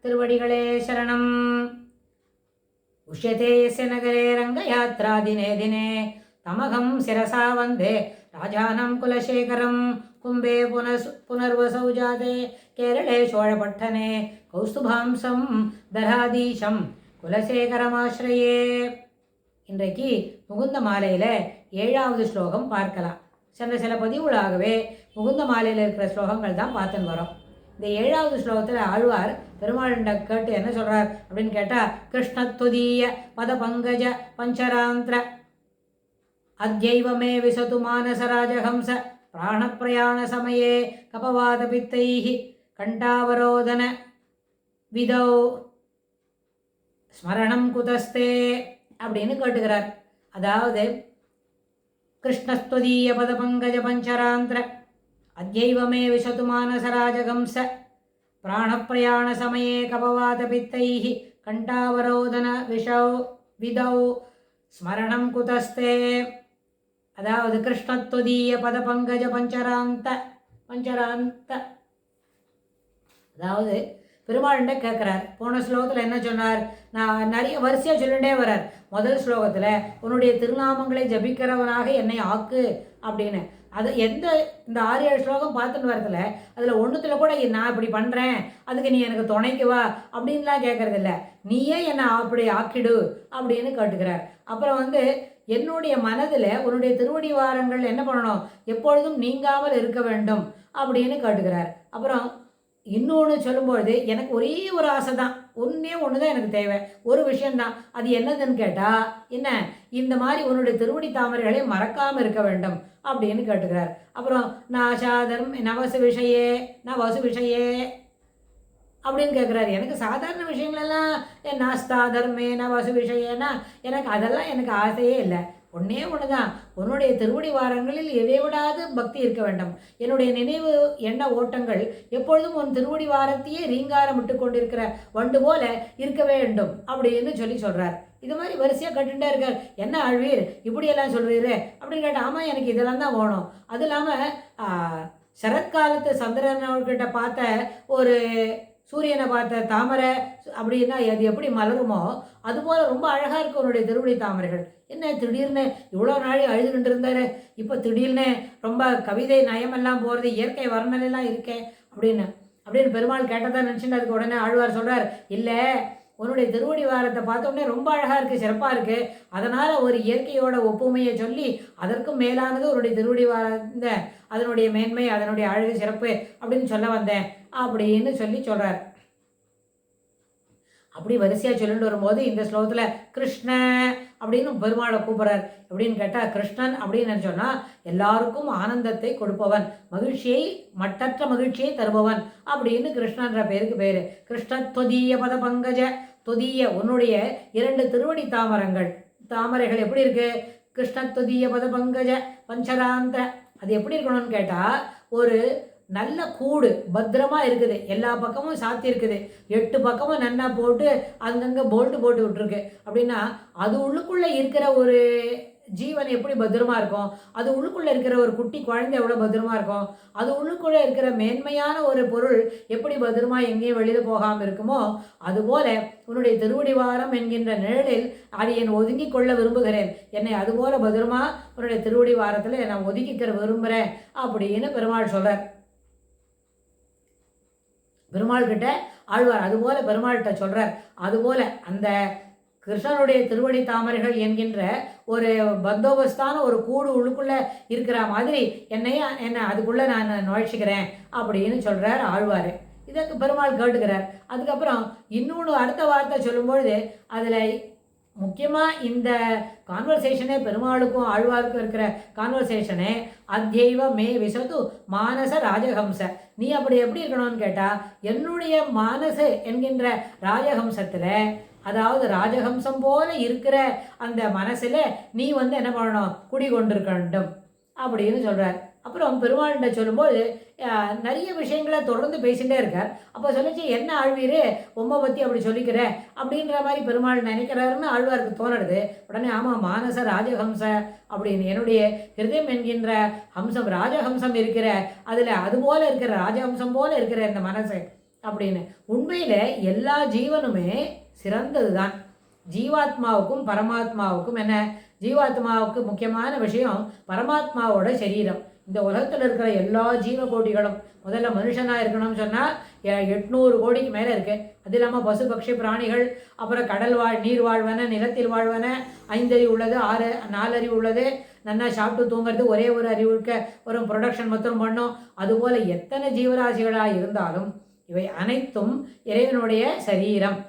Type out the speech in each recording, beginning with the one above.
திருவடிகளே சரணம். உஷ்யதே யஸ்ய நகரே ரங்கயாத்ரா தினே தினே தமகம் சிரசா வந்தே ராஜானம் குலசேகரம் கும்பே புனர்வசௌ ஜாதே கேரளே சோழபட்டனே கௌஸ்துபாம்சம் தராதீஷம் குலசேகரமாஸ்ரயே. இன்றைக்கு முகுந்த மாலையில் 7வது ஸ்லோகம் பார்க்கலாம். சென்ற சில பதிவுகளாகவே முகுந்த மாலையில் இருக்கிற ஸ்லோகங்கள் தான் பார்த்துன்னு வரோம். இந்த 7வது ஸ்லோகத்தில் ஆழ்வார் பெருமாள்கிட்ட கேட்டு என்ன சொல்கிறார் அப்படின்னு கேட்டால், கிருஷ்ணத்துதீய பத பங்கஜ பஞ்சராந்திர அத்யைவமே விசது மானசராஜஹம்ச பிராணப்பிரயாண சமயே கபவாத பித்தைஹி கண்டாவரோதன விதௌ ஸ்மரணம் குதஸ்தே அப்படின்னு கேட்டுக்கிறார். அதாவது கிருஷ்ணஸ்துதீய பத பங்கஜ பஞ்சராந்திர அத்யைவமே விசது மானசராஜகம்ச பிராணப்பிரயாண சமயே கபவாத பித்தைஹி கண்டாவரோதன விதௌ ஸ்மரணம் குதஸ்தே. அதாவது கிருஷ்ணத்வதீய பத பங்கஜ பஞ்சராந்த அதாவது பெருமாள்கிட்ட கேட்குறார். போன ஸ்லோகத்தில் என்ன சொன்னார்? நான் நிறைய வரிசையாக சொல்லிகிட்டே வர்றார். முதல் ஸ்லோகத்தில் உன்னுடைய திருநாமங்களை ஜபிக்கிறவனாக என்னை ஆக்கு அப்படின்னு. அது இந்த 6-7 ஸ்லோகம் பார்த்துட்டு வரதில்ல, அதில் ஒன்றுத்தில் கூட நான் இப்படி பண்ணுறேன், அதுக்கு நீ எனக்கு துணைக்கு வா அப்படின்லாம் கேட்குறதில்ல. நீயே என்னை அப்படி ஆக்கிடு அப்படின்னு கேட்டுக்கிறார். அப்புறம் என்னுடைய மனதில் உன்னுடைய திருவடி வாரங்கள் என்ன பண்ணணும், எப்பொழுதும் நீங்காமல் இருக்க வேண்டும் அப்படின்னு கேட்டுக்கிறார். அப்புறம் இன்னொன்று சொல்லும்பொழுது எனக்கு ஒரே ஒரு ஆசை தான், ஒன்றே ஒன்று தான் எனக்கு தேவை, ஒரு விஷயந்தான். அது என்னதுன்னு கேட்டால், என்ன இந்த மாதிரி உன்னுடைய திருவடி தாமரைகளை மறக்காமல் இருக்க வேண்டும் அப்படின்னு கேட்டுக்கிறார். அப்புறம் நாசாதர்ம் நவசு விஷயே நவசு விஷயே அப்படின்னு கேட்குறாரு. எனக்கு சாதாரண விஷயங்களெல்லாம் நாஸ்தா தர்மே நவசு விஷயன்னா எனக்கு அதெல்லாம் எனக்கு ஆசையே இல்லை. ஒன்றே ஒன்று தான், உன்னுடைய திருவடி வாரங்களில் எதை விடாது பக்தி இருக்க வேண்டும். என்னுடைய நினைவு எண்ண ஓட்டங்கள் எப்பொழுதும் உன் திருவடி வாரத்தையே ரீங்காரம் விட்டு கொண்டிருக்கிற வண்டு போல இருக்க வேண்டும் அப்படின்னு சொல்கிறார். இது மாதிரி வரிசையாக கட்டுட்டே இருக்கார். என்ன ஆழ்வீர் இப்படியெல்லாம் சொல்கிறீரு அப்படின்னு கேட்டால், ஆமாம் எனக்கு இதெல்லாம் தான் வேணும். அது இல்லாமல் சரத்காலத்து சந்திரன்கிட்ட பார்த்த ஒரு சூரியனை பார்த்த தாமரை அப்படின்னா அது எப்படி மலருமோ அதுபோல் ரொம்ப அழகாக இருக்கும் உன்னுடைய திருவடி தாமரைகள். என்ன திடீர்னு இவ்வளோ நாள் அழுதுகிட்டு இருந்தார், இப்போ திடீர்னு ரொம்ப கவிதை நயமெல்லாம் போகிறது, இயற்கை வர்ணனைலாம் இருக்கே அப்படின்னு பெருமாள் கேட்டதான் நினச்சிட்டு அதுக்கு உடனே ஆழ்வார் சொல்கிறார், இல்லை உன்னுடைய திருவடி வாரத்தை பார்த்தோன்னே ரொம்ப அழகாக இருக்குது, சிறப்பாக இருக்குது, அதனால் ஒரு இயற்கையோட ஒப்புமையை சொல்லி அதற்கும் மேலானது உன்னுடைய திருவடி வார அதனுடைய மேன்மை அதனுடைய அழகு சிறப்பு அப்படின்னு சொல்ல வந்தேன் அப்படின்னு சொல்கிறார். அப்படி வரிசையாக சொல்லிட்டு வரும்போது இந்த ஸ்லோகத்தில் கிருஷ்ண அப்படின்னு பெருமாளை கூப்பிட்றார். எப்படின்னு கேட்டால், கிருஷ்ணன் அப்படின்னு சொன்னால் எல்லாருக்கும் ஆனந்தத்தை கொடுப்பவன், மகிழ்ச்சியை மட்டற்ற மகிழ்ச்சியை தருபவன் அப்படின்னு கிருஷ்ணன்ற பேருக்கு பேர். கிருஷ்ணத்வதீய பத பங்கஜ தொதிய உன்னுடைய 2 திருவடி தாமரைகள் எப்படி இருக்கு? கிருஷ்ணத்வதீய பத பங்கஜ பஞ்சராந்த அது எப்படி இருக்கணும்னு கேட்டால், ஒரு நல்ல கூடு பத்திரமாக இருக்குது, எல்லா பக்கமும் சாத்தி இருக்குது, 8 பக்கமும் நன்னா போட்டு அங்கங்கே போல்ட்டு போட்டு விட்டுருக்கு. அப்படின்னா அது உள்ளுக்குள்ளே இருக்கிற ஒரு ஜீவன் எப்படி பத்திரமா இருக்கும், அது உள்ளுக்குள்ளே இருக்கிற ஒரு குட்டி குழந்தை எவ்வளோ பத்திரமா இருக்கும், அது உள்ளுக்குள்ளே இருக்கிற மேன்மையான ஒரு பொருள் எப்படி பத்திரமா எங்கேயும் வெளியில் போகாமல் இருக்குமோ, அதுபோல உன்னுடைய திருவடி வாரம் என்கின்ற நிழலில் அடியேன் ஒதுங்கி கொள்ள விரும்புகிறேன், என்னை அதுபோல பத்திரமா உன்னுடைய திருவடி வாரத்தில் நான் ஒதுக்கிக்கிற விரும்புகிறேன் அப்படின்னு பெருமாள் சொல்கிறார். பெருமாள் கிட்ட ஆழ்வார் அதுபோல பெருமாள்கிட்ட சொல்கிறார். அதுபோல அந்த கிருஷ்ணனுடைய திருவடி தாமரைகள் என்கின்ற ஒரு பந்தோபஸ்தான ஒரு கூடு உள்ளுக்குள்ளே இருக்கிற மாதிரி என்னை அதுக்குள்ளே நான் நுழைச்சிக்கிறேன் அப்படின்னு சொல்கிறார் ஆழ்வார். இதற்கு பெருமாள் கேட்டுக்கிறார். அதுக்கப்புறம் இன்னொன்று அடுத்த வார்த்தை சொல்லும்பொழுது அதில் முக்கியமாக இந்த கான்வர்சேஷனே பெருமாளுக்கும் ஆழ்வாருக்கும் இருக்கிற கான்வர்சேஷனே அத்யைவ மே விசது மானச ராஜஹம்ச. நீ அப்படி எப்படி இருக்கணும்னு கேட்டால், என்னுடைய மானசு என்கின்ற ராஜஹம்சத்தில், அதாவது ராஜஹம்சம் போல இருக்கிற அந்த மனசில் நீ என்ன பண்ணணும், குடிகொண்டிருக்க வேண்டும் அப்படின்னு சொல்கிறார். அப்புறம் பெருமாள்கிட்ட சொல்லும்போது நிறைய விஷயங்களை தொடர்ந்து பேசிகிட்டே இருக்கார். அப்போ சொல்லிச்சு, என்ன ஆழ்வீர் உம்மை பற்றி அப்படி சொல்லிக்கிற அப்படின்ற மாதிரி பெருமாள் நினைக்கிறாருன்னு ஆழ்வாருக்கு தோணுது. உடனே ஆமாம், மானச ராஜஹம்ச அப்படின்னு என்னுடைய ஹிருதயம் என்கின்ற ஹம்சம் ராஜஹம்சம் இருக்கிற அதில் அதுபோல் இருக்கிற ராஜஹம்சம் போல் இருக்கிற இந்த மனசு அப்படின்னு. உண்மையில் எல்லா ஜீவனுமே சிறந்தது தான். ஜீவாத்மாவுக்கும் பரமாத்மாவுக்கும் என்ன, ஜீவாத்மாவுக்கு முக்கியமான விஷயம் பரமாத்மாவோட சரீரம். இந்த உலகத்தில் இருக்கிற எல்லா ஜீவகோடிகளும் முதல்ல மனுஷனாக இருக்கணும்னு சொன்னால் 800 கோடிக்கு மேலே இருக்குது. அது இல்லாமல் பசு பட்சி பிராணிகள், அப்புறம் கடல் நீர் வாழ்வன, நிலத்தில் வாழ்வன, 5 அறிவு உள்ளது, 4 அறிவு உள்ளது, நல்லா சாப்பிட்டு தூங்குறது, ஒரே ஒரு அறிவு இருக்க ஒரு ப்ரொடக்ஷன் மொத்தம் பண்ணும். அதுபோல் எத்தனை ஜீவராசிகளாக இருந்தாலும் இவை அனைத்தும் இறைவனுடைய சரீரம்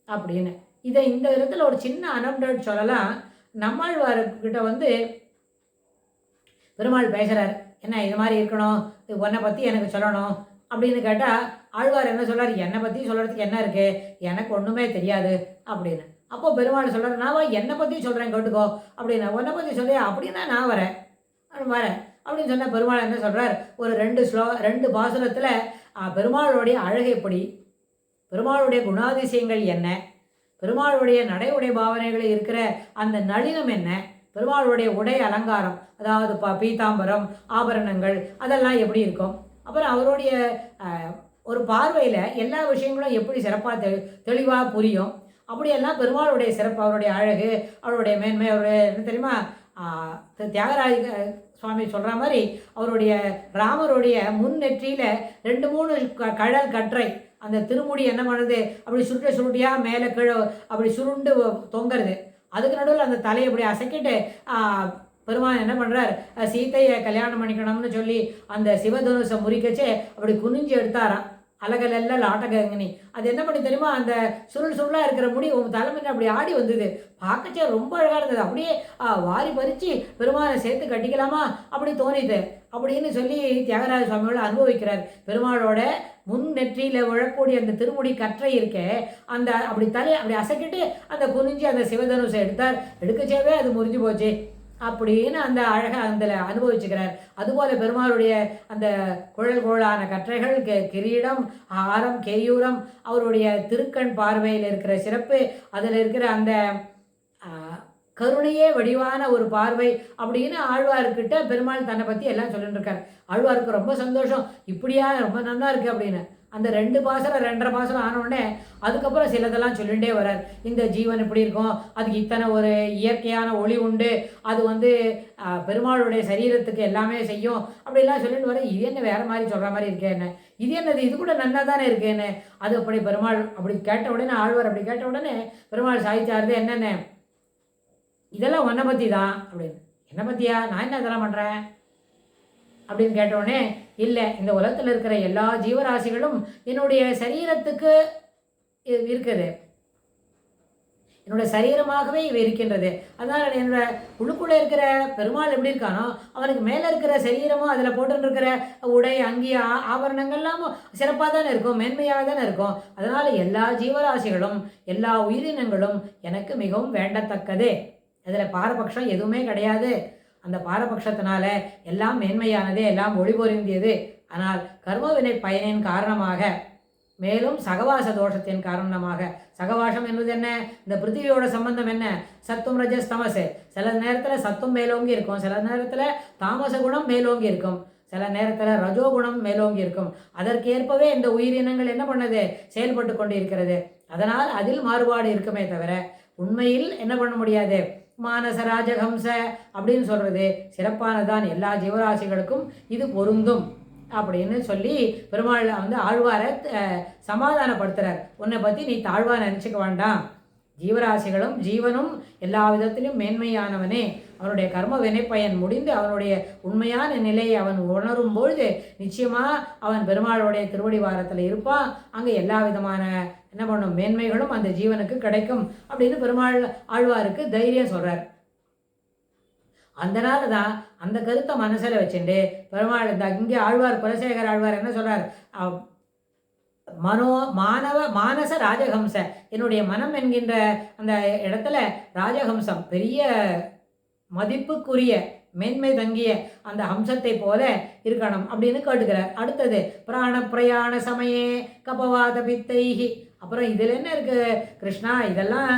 அப்படின்னு. இதை இந்த இடத்துல ஒரு சின்ன அனப்டேட் சொல்லலாம். நம்மாழ்வார்கிட்ட பெருமாள் பேசுகிறார், என்ன இது மாதிரி இருக்கணும், உன்னை பற்றி எனக்கு சொல்லணும் அப்படின்னு கேட்டால் ஆழ்வார் என்ன சொல்கிறார், என்னை பற்றி சொல்கிறதுக்கு என்ன இருக்குது, எனக்கு ஒன்றுமே தெரியாது அப்படின்னு. அப்போது பெருமாள் சொல்கிறார், நான் என்னை பற்றி சொல்கிறேன் கேட்டுக்கோ அப்படின்னு. உன்னை பற்றி சொல்றியா அப்படின்னா நான் வரேன் அப்படின்னு சொன்னால் பெருமாள் என்ன சொல்கிறார், ஒரு 2 பாசுரத்தில் பெருமாளுடைய அழகு எப்படி, பெருமாளுடைய குணாதிசயங்கள் என்ன, பெருமாளுடைய நடையுடைய பாவனைகளில் இருக்கிற அந்த நளினம் என்ன, பெருமாளுடைய உடை அலங்காரம், அதாவது பீதாம்பரம் ஆபரணங்கள் அதெல்லாம் எப்படி இருக்கும், அப்புறம் அவருடைய ஒரு பார்வையில் எல்லா விஷயங்களும் எப்படி சிறப்பாக தெளிவாக புரியும். அப்படியெல்லாம் பெருமாளுடைய சிறப்பு, அவருடைய அழகு, அவருடைய மேன்மை, அவருடைய என்ன தெரியுமா, தியாகராஜ சுவாமி சொல்கிற மாதிரி அவருடைய ராமருடைய முன்னெற்றியில் 2-3 கழல் கற்றை, அந்த திருமுடி என்ன பண்ணுது, அப்படி சுருட்டியாக மேலே கீழே அப்படி சுருண்டு தொங்குறது. அதுக்கு நடுவில் அந்த தலையை அப்படி அசைக்கிட்டு பெருமான் என்ன பண்ணுறார், சீத்தையை கல்யாணம் பண்ணிக்கணும்னு சொல்லி அந்த சிவதனுசை முறிக்கச்சே அப்படி குனிஞ்சு எடுத்தாராம். அழகலெல்லாம் ஆட்டகங்கனி அது என்ன பண்ணி தெரியுமா, அந்த சுருளாக இருக்கிற முடி உங்கள் தலைமையில் அப்படி ஆடி வந்தது. பார்க்கச்சே ரொம்ப அழகாக இருந்தது. அப்படியே வாரி பறித்து பெருமானை சேர்த்து கட்டிக்கலாமா அப்படி தோணிது அப்படின்னு சொல்லி தியாகராஜ சுவாமியோட அனுபவிக்கிறார். பெருமாளோட முன் நெற்றியில் விழக்கூடிய அந்த திருமுடி கற்றை இருக்கே, அந்த அப்படி அப்படி அசைக்கிட்டு அந்த குனிஞ்சு அந்த சிவதனுசை எடுக்கச்சேவே அது முறிஞ்சு போச்சு அப்படின்னு அந்த அழகை அதில் அனுபவிச்சுக்கிறார். அதுபோல் பெருமாளுடைய அந்த குழலான கற்றைகள், கிரீடம், ஆரம், கேயூரம், அவருடைய திருக்கண் பார்வையில் இருக்கிற சிறப்பு, அதில் இருக்கிற அந்த கருணையே வடிவான ஒரு பார்வை அப்படின்னு ஆழ்வார்கிட்ட பெருமாள் தன்னை பற்றி எல்லாம் சொல்லிட்டு இருக்கார். ஆழ்வாருக்கு ரொம்ப சந்தோஷம், இப்படியா ரொம்ப நல்லா இருக்குது அப்படின்னு. அந்த 2 பாசனம் 2.5 பாசனம் ஆனோடனே அதுக்கப்புறம் சிலதெல்லாம் சொல்லிகிட்டே வரார். இந்த ஜீவன் இப்படி இருக்கும், அதுக்கு இத்தனை ஒரு இயற்கையான ஒளி உண்டு, அது பெருமாளுடைய சரீரத்துக்கு எல்லாமே செய்யும் அப்படிலாம் சொல்லிட்டு வர. இது என்ன வேறு மாதிரி சொல்கிற மாதிரி இருக்கேன்னு, இது என்னது, இது கூட நல்லா தானே இருக்கேன்னு. அது அப்படி பெருமாள் அப்படி கேட்ட உடனே, ஆழ்வார் அப்படி கேட்ட உடனே பெருமாள் சாதிச்சாருது, என்னென்ன இதெல்லாம் உன்னை பற்றி தான் அப்படின்னு. என்னை பற்றியா, நான் என்ன இதெல்லாம் பண்ணுறேன் அப்படின்னு கேட்டவுடனே, இல்லை, இந்த உலகத்தில் இருக்கிற எல்லா ஜீவராசிகளும் என்னுடைய சரீரத்துக்கு இருக்குது, என்னோட சரீரமாகவே இவை இருக்கின்றது. அதனால் என்னோட உள்ளுக்குள்ளே இருக்கிற பெருமாள் எப்படி இருக்கானோ அவனுக்கு மேலே இருக்கிற சரீரமும் அதில் போட்டுருக்கிற உடை, அங்கி, ஆபரணங்கள்லாமும் சிறப்பாக தானே இருக்கும், மேன்மையாக தானே இருக்கும். அதனால் எல்லா ஜீவராசிகளும் எல்லா உயிரினங்களும் எனக்கு மிகவும் வேண்டத்தக்கதே. அதில் பாரபட்சம் எதுவுமே கிடையாது. அந்த பாரபட்சத்தினால எல்லாம் மேன்மையானதே, எல்லாம் ஒளி பொருந்தியது. ஆனால் கர்மவினை பயனின் காரணமாக, மேலும் சகவாச தோஷத்தின் காரணமாக, சகவாசம் என்பது என்ன, இந்த பிருத்திவியோட சம்பந்தம் என்ன, சத்துவம் ரஜஸ் தமசு. சில நேரத்தில் சத்துவம் மேலோங்கி இருக்கும், சில நேரத்தில் தாமச குணம் மேலோங்கி இருக்கும், சில நேரத்தில் ரஜோகுணம் மேலோங்கி இருக்கும். அதற்கேற்பவே இந்த உயிரினங்கள் என்ன பண்ணது, செயல்பட்டு கொண்டு இருக்கிறது. அதனால் அதில் மாறுபாடு இருக்குமே தவிர உண்மையில் என்ன பண்ண முடியாது. மானச ராஜஹம்ச அப்படின்னு சொல்கிறது சிறப்பானதான், எல்லா ஜீவராசிகளுக்கும் இது பொருந்தும் அப்படின்னு சொல்லி பெருமாள் ஆழ்வாரை சமாதானப்படுத்துகிறார். உன்னை பற்றி நீ தாழ்வாக நினச்சிக்க வேண்டாம், ஜீவராசிகளும் ஜீவனும் எல்லா விதத்திலும் மேன்மையானவனே. அவனுடைய கர்ம வினைப்பயன் முடிந்து அவனுடைய உண்மையான நிலையை அவன் உணரும் பொழுது நிச்சயமாக அவன் பெருமாளுடைய திருவடி வாரத்தில் இருப்பான். அங்கே எல்லா விதமான என்ன பண்ணும் மேன்மைகளும் அந்த ஜீவனுக்கு கிடைக்கும் அப்படின்னு பெருமாள் ஆழ்வாருக்கு தைரியம் சொல்கிறார். அதனால தான் அந்த கருத்தை மனசில் வச்சுட்டு பெருமாள் இங்கே ஆழ்வார் குலசேகர ஆழ்வார் என்ன சொல்கிறார், மானச ராஜஹம்ச, என்னுடைய மனம் என்கின்ற அந்த இடத்துல ராஜஹம்சம் பெரிய மதிப்புக்குரிய மேன்மை தங்கிய அந்த ஹம்சத்தை போல இருக்கணும் அப்படின்னு கேட்டுக்கிறார். அடுத்தது பிராண பிரயாண சமயே கபவாத பித்தைஹி. அப்புறம் இதில் என்ன இருக்குது கிருஷ்ணா, இதெல்லாம்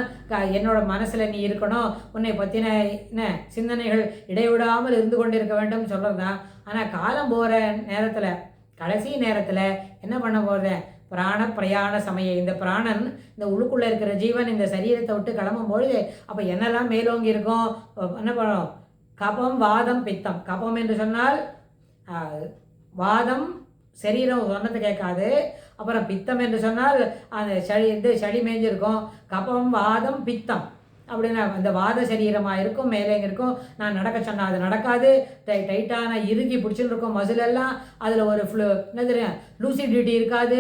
என்னோட மனசில் நீ இருக்கணும், உன்னை பற்றின என்ன சிந்தனைகள் இடைவிடாமல் இருந்து கொண்டிருக்க வேண்டும் சொல்கிறது தான். ஆனால் காலம் போகிற நேரத்தில், கடைசி நேரத்தில் என்ன பண்ண போகிறேன், பிராண பிரயாண சமயம். இந்த பிராணன், இந்த உள்ளுக்குள்ளே இருக்கிற ஜீவன் இந்த சரீரத்தை விட்டு கிளம்பும்பொழுது அப்போ என்னெல்லாம் மேலோங்கி இருக்கும்? என்ன பண்ணும்? கபம், வாதம், பித்தம். கபம் என்று சொன்னால் வாதம், சரீரம் சொன்னது கேட்காது. அப்புறம் பித்தம் என்று சொன்னால் அந்த சளி மேய்ஞ்சிருக்கும். கபம், வாதம், பித்தம் அப்படின்னா அந்த வாத சரீரமாக இருக்கும், மேலே இருக்கும். நான் நடக்க சொன்னால் அது நடக்காது. டைட்டான இறுகி பிடிச்சின்னு இருக்கும் மசில் எல்லாம். அதில் ஒரு என்ன தெரியும், லூசிடிட்டி இருக்காது.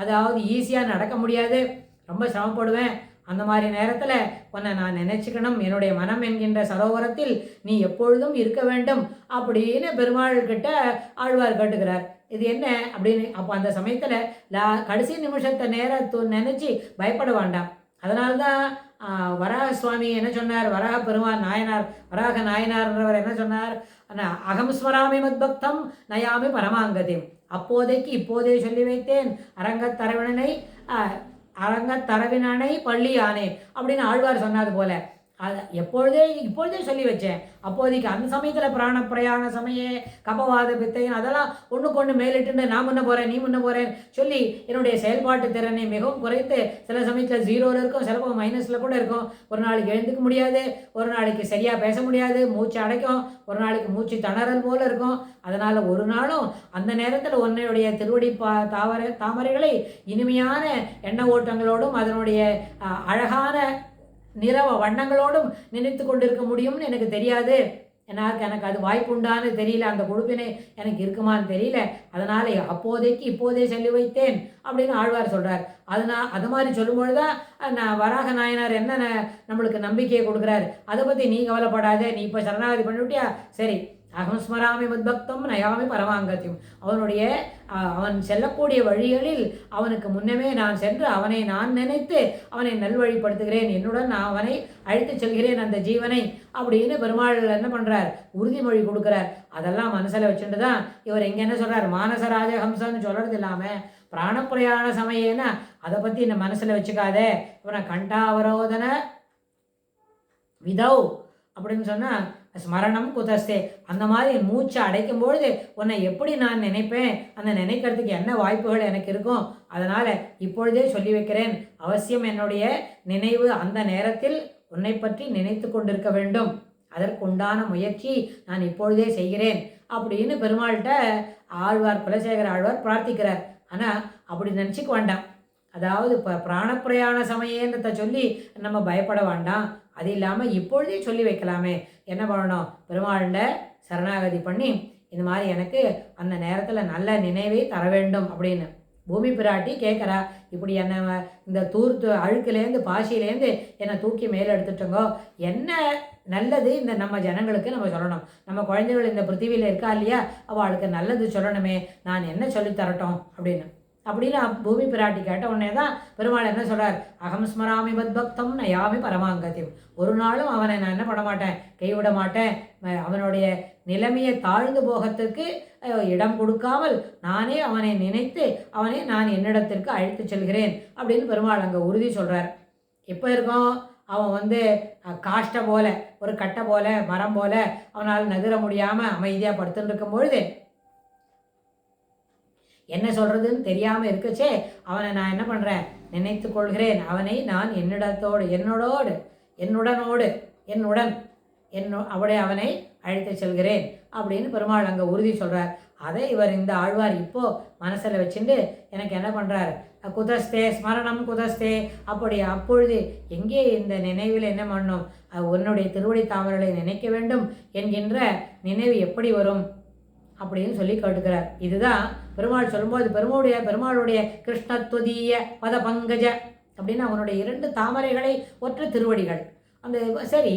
அதாவது ஈஸியாக நடக்க முடியாது, ரொம்ப சிரமப்படுவேன். அந்த மாதிரி நேரத்தில் உன்னை நான் நினச்சிக்கணும், என்னுடைய மனம் என்கின்ற சரோவரத்தில் நீ எப்பொழுதும் இருக்க வேண்டும் அப்படின்னு பெருமாள் கிட்ட ஆழ்வார் கேட்டுக்கிறார். இது என்ன அப்படின்னு. அப்போ அந்த சமயத்தில் கடைசி நிமிஷத்தை நினச்சி பயப்பட வேண்டாம். அதனால்தான் வராக சுவாமி என்ன சொன்னார்? வராக பெருமான் நாயனார், வராக நாயனார்ன்றவர் என்ன சொன்னார்? அகம் ஸ்மராமி மத்பக்தம் நயாமி பரமாங்கதிம். அப்போதைக்கு இப்போதே சொல்லி வைத்தேன் அரங்கத்தரவினனை பள்ளி ஆனே அப்படின்னு ஆழ்வார் சொன்னது போல அதை இப்பொழுதே சொல்லி வச்சேன். அப்போதைக்கு அந்த சமயத்தில் பிராண பிரயாண சமய கபவாத பித்தையன் அதெல்லாம் ஒன்றுக்கு ஒன்று மேலிட்டு நான் முன்ன போகிறேன் நீ முன்ன போகிறேன் சொல்லி என்னுடைய செயல்பாட்டு திறனை மிகவும் குறைத்து சில சமயத்தில் 0ல் இருக்கும், சிலப்போ மைனஸில் கூட இருக்கும். ஒரு நாளைக்கு எழுந்துக்க முடியாது, ஒரு நாளைக்கு சரியாக பேச முடியாது, மூச்சு அடைக்கும், ஒரு நாளைக்கு மூச்சு திணறல் போல் இருக்கும். அதனால் ஒரு நாளும் அந்த நேரத்தில் உன்னுடைய திருவடி தாமரைகளை இனிமையான எண்ண ஓட்டங்களோடும் அதனுடைய அழகான நிறவ வண்ணங்களோடும் நினைத்து கொண்டிருக்க முடியும்னு எனக்கு தெரியாது. எனக்கு அது வாய்ப்பு உண்டான்னு தெரியல, அந்த கொடுப்பினை எனக்கு இருக்குமான்னு தெரியல. அதனால் அப்போதைக்கு இப்போதே சொல்லி வைத்தேன் அப்படின்னு ஆழ்வார் சொல்கிறார். அது மாதிரி சொல்லும்பொழுது தான் நான் வராக நாயனார் என்ன நம்மளுக்கு நம்பிக்கையை கொடுக்குறாரு. அதை பற்றி நீ கவலைப்படாத, நீ இப்போ சரணாகதி பண்ணிவிட்டியா, சரி. அகம் ஸ்மராமி மத்பக்தம் நயாமி பரமாங்கத்தியம். அவன் செல்லக்கூடிய வழிகளில் அவனுக்கு முன்னமே நான் சென்று அவனை நான் நினைத்து அவனை நல்வழிப்படுத்துகிறேன், என்னுடன் நான் அவனை அழைத்து செல்கிறேன் அந்த ஜீவனை அப்படின்னு பெருமாள் என்ன பண்ணுறார்? உறுதிமொழி கொடுக்குறார். அதெல்லாம் மனசில் வச்சுட்டு தான் இவர் எங்கே என்ன சொல்கிறார்? மானசராஜ ஹம்சன்னு சொல்கிறது இல்லாமல் பிராணப்பிரயாண சமயேன்னா அதை பற்றி இந்த மனசில் வச்சுக்காதே. இவனை கண்டாவரோதன விதௌ அப்படின்னு சொன்னால் ஸ்மரணம் குதஸ்தே. அந்த மாதிரி மூச்சை அடைக்கும்பொழுது உன்னை எப்படி நான் நினைப்பேன், அந்த நினைக்கிறதுக்கு என்ன வாய்ப்புகள் எனக்கு இருக்கும். அதனால் இப்பொழுதே சொல்லி வைக்கிறேன், அவசியம் என்னுடைய நினைவு அந்த நேரத்தில் உன்னை பற்றி நினைத்து கொண்டிருக்க வேண்டும். அதற்குண்டான முயற்சி நான் இப்பொழுதே செய்கிறேன் அப்படின்னு பெருமாள்கிட்ட ஆழ்வார், குலசேகர ஆழ்வார் பிரார்த்திக்கிறார். ஆனால் அப்படி நினச்சிக்க வேண்டாம். அதாவது இப்போ பிராணப்பிரயாண சமயன்றதை சொல்லி நம்ம பயப்பட வேண்டாம். அது இல்லாமல் இப்பொழுதே சொல்லி வைக்கலாமே. என்ன பண்ணணும்? பெருமாள்கிட்ட சரணாகதி பண்ணி இந்த மாதிரி எனக்கு அந்த நேரத்தில் நல்ல நினைவை தர வேண்டும் அப்படின்னு பூமி பிராட்டி கேட்குறா. இப்படி என்னை இந்த அழுக்குலேருந்து பாசியிலேருந்து என்னை தூக்கி மேலே எடுத்துட்டோங்கோ, என்ன நல்லது இந்த நம்ம ஜனங்களுக்கு நம்ம சொல்லணும். நம்ம குழந்தைகள் இந்த பிருத்திவியில் இருக்கா இல்லையா, அவளுக்கு நல்லது சொல்லணுமே, நான் என்ன சொல்லித்தரட்டும் அப்படின்னு பூமி பிராட்டி கேட்ட உடனே தான் பெருமாள் என்ன சொல்கிறார்? அகம் ஸ்மராமி மத்பக்தம் நயாமி பரமாங்கத்தியம். ஒரு நாளும் அவனை நான் என்ன பண்ண மாட்டேன், கைவிட மாட்டேன். அவனுடைய நிலைமையை தாழ்ந்து போகத்துக்கு இடம் கொடுக்காமல் நானே அவனை நினைத்து அவனை நான் என்னிடத்திற்கு அழைத்து செல்கிறேன் அப்படின்னு பெருமாள் அங்கே உறுதி சொல்கிறார். இப்போ இருக்கோம் அவன் காஷ்டை போல, ஒரு கட்டை போல, மரம் போல அவனால் நகர முடியாமல் அமைதியாக படுத்துட்டு இருக்கும்பொழுது என்ன சொல்கிறதுன்னு தெரியாமல் இருக்கச்சே அவனை நான் என்ன பண்ணுறேன், நினைத்து கொள்கிறேன். அவனை நான் அவனை அழைத்து செல்கிறேன் அப்படின்னு பெருமாள் அங்கே உறுதி சொல்கிறார். அதை இவர் இந்த ஆழ்வார் இப்போது மனசில் வச்சுட்டு எனக்கு என்ன பண்ணுறார்? குதஸ்தே ஸ்மரணம் குதஸ்தே. அப்பொழுது எங்கே இந்த நினைவில் என்ன பண்ணணும்? உன்னுடைய திருவடி தாமரைகளை நினைக்க வேண்டும் என்கின்ற நினைவு எப்படி வரும் அப்படின்னு சொல்லி கேட்டுக்கிறார். இதுதான் பெருமாள் சொல்லும்போது பெருமாளுடைய கிருஷ்ணத்வதீய பத பங்கஜ அப்படின்னு அவனுடைய 2 தாமரைகளை ஒற்ற திருவடிகள். அந்த சரி,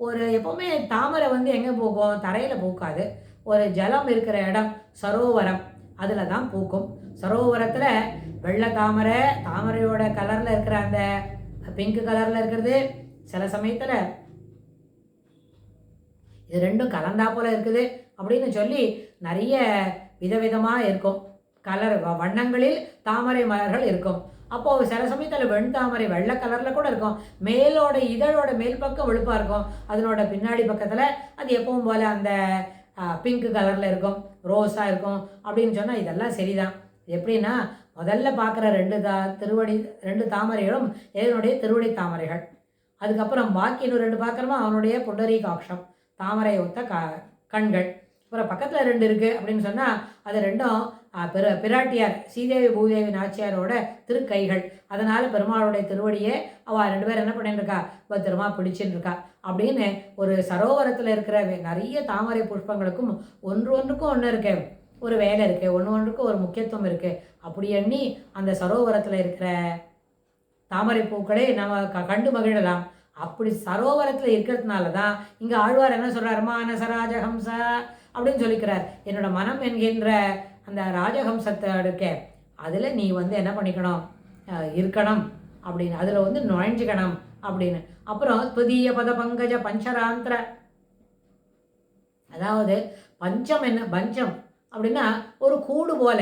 ஒரு எப்போவுமே தாமரை எங்கே பூக்கும்? தரையில் பூக்காது. ஒரு ஜலம் இருக்கிற இடம் சரோவரம், அதில் தான் பூக்கும். சரோவரத்தில் வெள்ளை தாமரையோட கலரில் இருக்கிற அந்த பிங்க் கலரில் இருக்கிறது, சில சமயத்தில் இது 2ம் கலந்தா போல் இருக்குது அப்படின்னு சொல்லி நிறைய விதவிதமாக இருக்கும். கலர் வண்ணங்களில் தாமரை மலர்கள் இருக்கும். அப்போது சில சமயத்தில் வெண்தாமரை வெள்ளை கலரில் கூட இருக்கும். மேலோட இதழோட மேல் பக்கம் வெளுப்பாக இருக்கும், அதனோட பின்னாடி பக்கத்தில் அது எப்பவும் போல் அந்த பிங்க் கலரில் இருக்கும், ரோஸாக இருக்கும் அப்படின்னு சொன்னால் இதெல்லாம் சரிதான். எப்படின்னா முதல்ல பார்க்குற திருவடி 2 தாமரைகளும் இறைவனுடைய திருவடி தாமரைகள். அதுக்கப்புறம் பாக்கி இன்னும் 2 பார்க்குறோமோ அவனுடைய புண்டரீகாட்சம், தாமரை ஒத்த கண்கள். அப்புறம் பக்கத்தில் 2 இருக்குது அப்படின்னு சொன்னால் அது ரெண்டும் பிராட்டியார் ஸ்ரீதேவி பூதேவி நாச்சியாரோட திருக்கைகள். அதனால் பெருமாளுடைய திருவடியே அவள் 2 பேர் என்ன பண்ணிட்டு இருக்கா, பத்திரமா பிடிச்சின்னு இருக்கா. அப்படின்னு ஒரு சரோவரத்தில் இருக்கிற நிறைய தாமரை புஷ்பங்களுக்கும் ஒன்றுக்கும் ஒன்று இருக்கு, ஒரு வேலை இருக்குது, ஒன்றுக்கும் ஒரு முக்கியத்துவம் இருக்குது. அப்படி எண்ணி அந்த சரோவரத்தில் இருக்கிற தாமரை பூக்களை நம்ம கண்டு மகிழலாம். அப்படி சரோவரத்தில் இருக்கிறதுனால தான் இங்கே ஆழ்வார் என்ன சொல்கிறார், மானச ராஜஹம்ச அப்படின்னு சொல்லிக்கிறார். என்னோட மனம் என்கின்ற அந்த ராஜஹம்சத்தை இருக்க அதில் நீ என்ன பண்ணிக்கணும், இருக்கணும் அப்படின்னு, அதில் நுழைஞ்சிக்கணும் அப்படின்னு. அப்புறம் துதிய பத பங்கஜ பஞ்சராந்திர, அதாவது பஞ்சம் என்ன, பஞ்சம் அப்படின்னா ஒரு கூடு போல.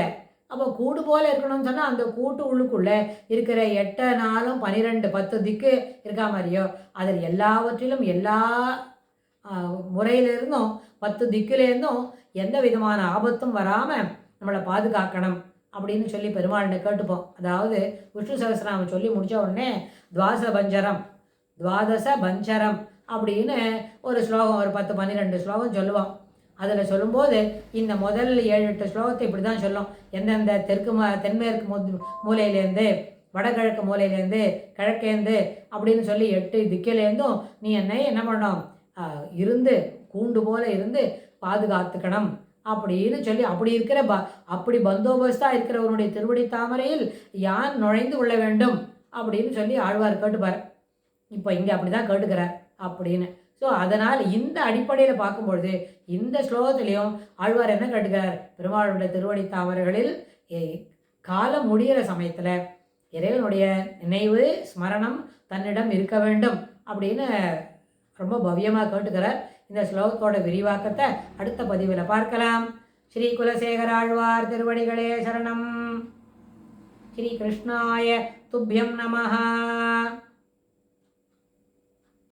அப்போ கூடு போல் இருக்கணும்னு சொன்னால் அந்த கூட்டு உள்ளுக்குள்ளே இருக்கிற 8 நாளும் 12 10 திக்கு இருக்கா மாதிரியோ, அதில் எல்லாவற்றிலும் எல்லா முறையிலிருந்தும் 10 திக்கிலேருந்தும் எந்த விதமான ஆபத்தும் வராமல் நம்மளை பாதுகாக்கணும் அப்படின்னு சொல்லி பெருமாள்கிட்ட கேட்டுப்போம். அதாவது விஷ்ணு சகஸ்ரநாமம் சொல்லி முடித்த உடனே துவாதச பஞ்சரம் அப்படின்னு ஒரு ஸ்லோகம், ஒரு 10 12 ஸ்லோகம் சொல்லுவோம். அதில் சொல்லும்போது இந்த முதல் 7-8 ஸ்லோகத்தை இப்படி தான் சொல்லும். எந்தெந்த தென்மேற்கு மூலையிலேருந்து, வடகிழக்கு மூலையிலேருந்து, கிழக்கேந்து அப்படின்னு சொல்லி 8 திக்கிலேருந்தும் நீ என்ன பண்ணணும், இருந்து கூண்டு போல இருந்து பாதுகாத்துக்கணும் அப்படின்னு சொல்லி, அப்படி பந்தோபஸ்தாக இருக்கிறவனுடைய திருவடி தாமரையில் யான் நுழைந்து கொள்ள வேண்டும் அப்படின்னு சொல்லி ஆழ்வார் கேட்டுப்பார். இப்போ இங்கே அப்படி தான் கேட்டுக்கிறார் அப்படின்னு. ஸோ அதனால் இந்த அடிப்படையில் பார்க்கும்பொழுது இந்த ஸ்லோகத்திலையும் ஆழ்வார் என்ன கேட்டுக்கிறார், பெருமாளுடைய திருவடி தாமரைகளில் காலம் முடிகிற சமயத்தில் இறைவனுடைய நினைவு ஸ்மரணம் தன்னிடம் இருக்க வேண்டும் அப்படின்னு ரொம்ப பவ்யமாக கேட்டுக்கிறார். இந்த ஸ்லோகத்தோட விரிவாக்கத்தை அடுத்த பதிவில் பார்க்கலாம். ஸ்ரீ குலசேகர ஆழ்வார் திருவடிகளே சரணம். ஸ்ரீ கிருஷ்ணாய துப்யம் நமஹ.